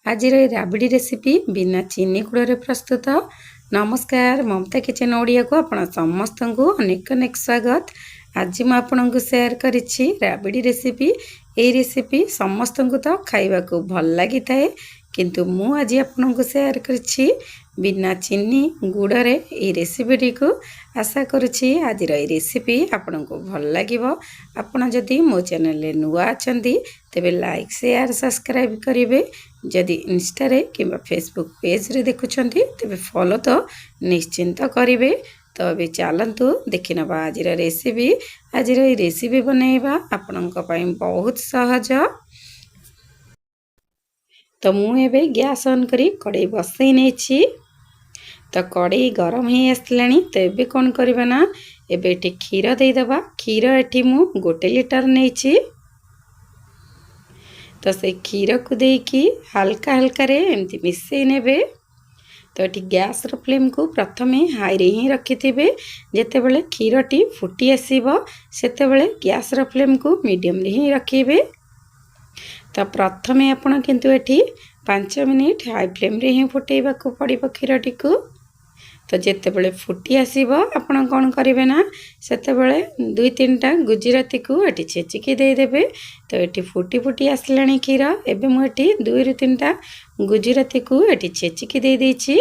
आज राबड़ी रेसिपी बिना चीनी गुड़ प्रस्तुत। नमस्कार, ममता किचन ओडिया को आपण समस्त को अनेक अनेक स्वागत। आज मुझे शेयर करिछि राबड़ी रेसिपी। ये रेसिपी समस्त को तो खाइबा को भल लगी थाए, किंतु मु आज आपन को शेयर करिछि बिना चीनी गुड़े ये रेसिपी को। आशा करुछि आज रेसिपी आपन को भल लागिबो। आपन जदि मो चैनल रे नुआ अछंती तेबे लाइक शेयर सब्सक्राइब करिवे। जदि इंस्टा रे किंबा फेसबुक पेज रे देखुछंती तेबे फॉलो तो निश्चिंत करिवे। तो अभी चलतु देखि नबा आज रेसिपी। आज रेसिपी बनैबा आपनक पई बहुत सहज। तो मु एबे गैस ऑन करी कड़ाई बसई नेछि। तो कड़ाई गरम ही आसलानी। तो एबे कोन करबा ना, एबे एठी क्षीर दे दबा। क्षीर एठी मु 1 लीटर नेछि। तो से क्षीर को देकी हल्का हल्का रे एमती मिसई नेबे। तो ये गैस रो फ्लेम को प्रथमे हाई रे ही रखिथिबे। जेते बेले क्षीरटी फुटी आसीबो सेते बेले गैस रो फ्लेम को मीडियम रे ही रखिबे। तो प्रथमे आपण किंतु एठी 5 मिनिट हाई फ्लेम रे ही फुटेबा को पड़िबो क्षीरटी को। तो जेते बेले फुटी आसीबो आपण कोन करिवे ना, सेते बेले 2-3टा गुजराती को एठी छेचिकी दे देबे। तो एठी फुटी फुटी आसलानी क्षीर। एबे मु एठी 2-3टा गुजराती को एठी छेचिकी दे देछि।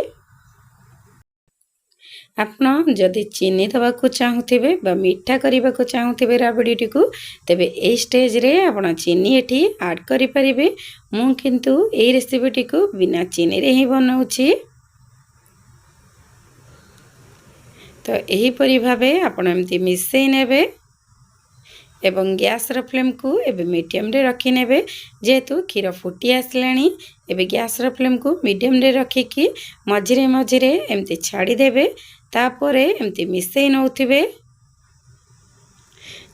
आपण जदि चीनी दवा को चाहूथिबे बा मीठा करबा को चाहूथिबे राबड़ी को, तेबे ए स्टेज रे आपण चीनी एठी ऐड करि परिबे। मु किंतु ए रेसिपी को बिना चीनी रे ही बनाउछि। तो यही परि भाबे आपण एमती मिसई नेबे एवं गैस रो फ्लेम को एबे मीडियम रे रखि नेबे। जेहेतु क्षीर फुटी आसलानी, एबे गैस रो फ्लेम को मीडियम रे रखिकी मझिरे मझिरे एमती छाड़ी देबे। तापरे एमती मिसई नउथिबे।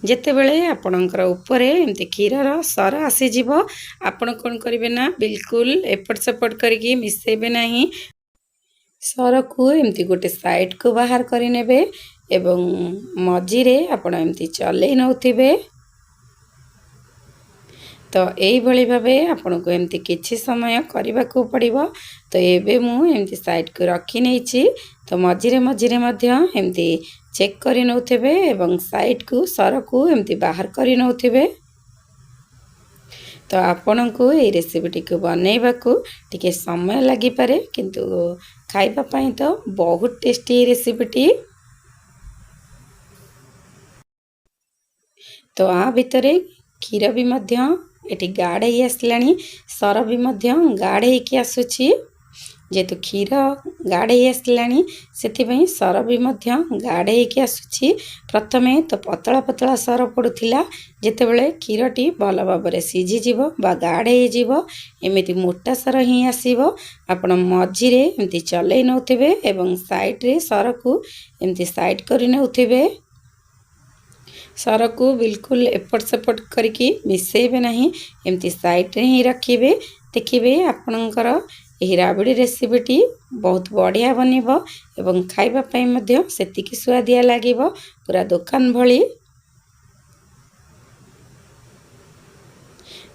जेते बेले आपणकर ऊपर एमती क्षीर रो सर आसी जिवो, आपण कोन करिवे ना, बिल्कुल एपट सेपट करके मिसईबे नाही। सर को एमती गोटे साइड को बाहर करि नेबे एवं मझिरे आपण एमती चलै नउथिबे। तो यही भली भाबे आपण को एमती किछि समय करबा को पड़िबो। तो एबे मु एमती साइड को रखि नेछि। तो मझिरे मझिरे मध्य एमती चेक करि नउथिबे एवं साइड को सर को एमती बाहर करि नउथिबे। तो आपण को ये रेसिपी को बनैबा को टिके समय लागि पारे, किंतु खाइबा पई तो बहुत टेस्टी रेसिपी। तो आ भितरे क्षीर भी मध्य एटी गाढ़ ही आसलानी, सर भी मध्य गाढ़ ही आसुची। जेतु क्षीर गाढ़ ही आसलानी सेथिबई सर भी मध्य गाढ़ ही आसुची। प्रथमे तो पतला पतला सर पड़ुथिला, जेते बेले क्षीरटी भल भाबरे सिझी जिवो बा गाढ़ ही जिवो एमिति मोटा सर ही आसीबो। आपण मझिरे एमति चलै नउथिबे एवं साइड रे सर को एमति साइड करि नउथिबे। सर को बिल्कुल एपट सेपट करके मिसईबे नहीं, एमती साइड रे ही रखिबे। देखिबे आपणकर एही राबड़ी रेसिपीटी बहुत बढ़िया बनिबो एवं खाइबा पई मध्य सेतिकी स्वादिया लागिबो, पूरा दुकान भली।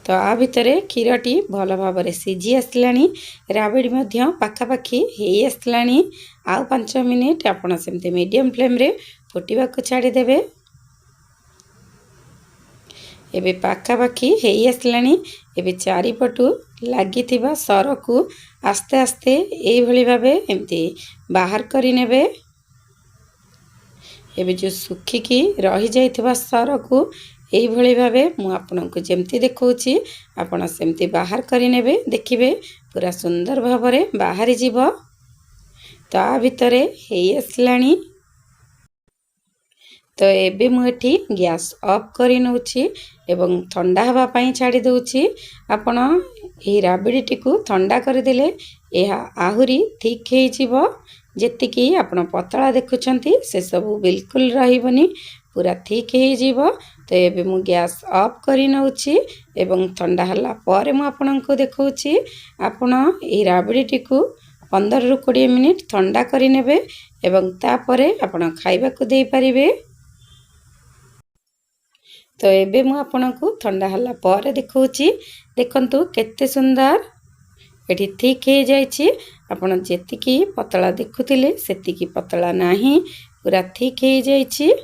तो आ भितरे क्षीरटी भल भाबरे सिझी आसलानी, राबड़ी मध्य पाखापाखी हेई आसलानी। आ 5 मिनिट आपण सेमते मीडियम फ्लेम रे फुटिबा को छाड़ी देबे। एबे पाखापाखी हेई आसलानी। एबे चारिपटू लागिथिबा सर को आस्ते आस्ते एई भली भाबे एमती बाहर करि नेबे। एबे जो सुखिकी रही जाइथिबा सर को एई भली भाबे मु आपनको जेमती देखौछि आपण सेमती बाहर करि नेबे। देखिबे पूरा सुंदर भाबरे बाहरी जिवो। तो आ भितरे हेई आसलानी। तो एबे मु एठी गैस ऑफ करि नउछि एवं ठंडा हवा पई छाड़ी दउछि। आपण ए राबड़ी को ठंडा कर देले एहा आहुरी ठीक हे जिवो। जेतिकी आपण पतला देखुछंती से सब बिल्कुल रहिबनी, पूरा ठीक हे जिवो। तो एबे मु गैस ऑफ करि नउछि एवं ठंडा हला परे मु आपनको देखौछि। आपण ए राबड़ी को 15 ରୁ 20 मिनिट ठंडा करि नेबे एवं तापरे आपण खाइबा को देई परिबे। तो एबे मु आपनको ठंडा हला परे देखौछि। देखंतु केते सुंदर एठी ठीक हो जाइए। आपण जेतिकी पतला देखुथिले सेतिकी पतला नाही, पूरा ठीक हो जाइए।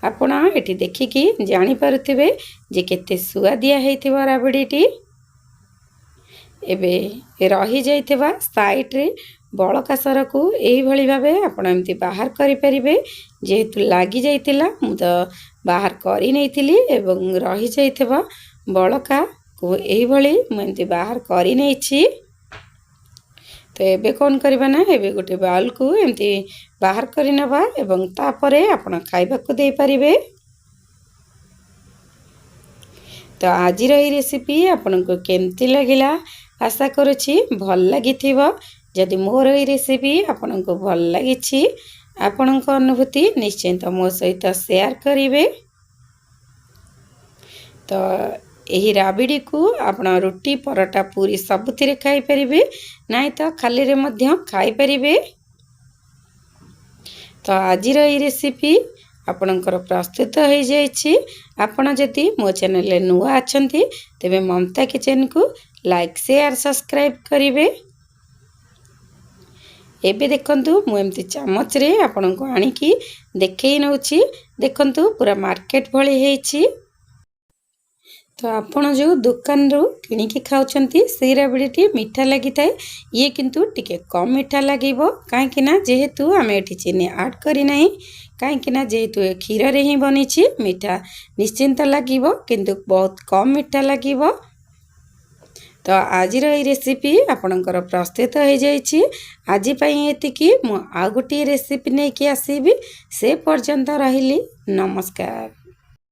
आपण एठी देखिकी जानी पारुथिबे जे केते सुआदिया हेइथिबो राबडीटी। एबे रही जाइथिबा साइड रे बळका सर को एही भली भाबे आपण एमती बाहर करि परिबे। जेहेतु लागी जाइतिला मु तो बाहर करि नैथिली एवं रही जाइथिबा बळका को एही भली मु एमती बाहर करि नैछि। तो एबे कोन करबा ना, एबे गोटे बाउल को एमती बाहर करि नबा एवं तापरे आपण खाइबा को दे परिबे। तो आज रही रेसिपी आपन को केमती लगिला आशा करुछि भल लागिथिबो। जदि मोर ई रेसिपी आपन को भल लागिछि आपन को अनुभूति निश्चित मो सहित शेयर करिवे। तो यही राबिडी को आपण रोटी परोटा पूरी सबुथिरे खाई परिबे, नाइ तो खाली रे मध्य खाई परिबे। तो आज रही रेसिपी आपणकर प्रस्तुत हो जाइए। आपण जदि मो चैनल नुआ अछंती तेबे ममता किचन को लाइक शेयर सब्सक्राइब करिवे। एबे देखंतु मु एमती चामच रे आपण को आनी की देखै नउची। देखंतु पूरा मार्केट भली हेछि। तो आपण जो दुकान रो किणी की खाउछंती सेई राबिडीटी मीठा लागि थाए, ये किंतु टिके कम मीठा लागिबो। काहे कि ना जेहेतु आमे एठी चीनी ऐड करि नाही, काहे कि ना जेहेतु क्षीर रे ही बनिछि मीठा निश्चिंत लागिबो किंतु बहुत कम मीठा लागिबो। तो आज रो रेसिपी आपणकर प्रस्तुत हो जाइछि। आज पई एतिकी मु आ गोटी रेसिपी नै कि आसीबी। से पर्यंत रहिली, नमस्कार।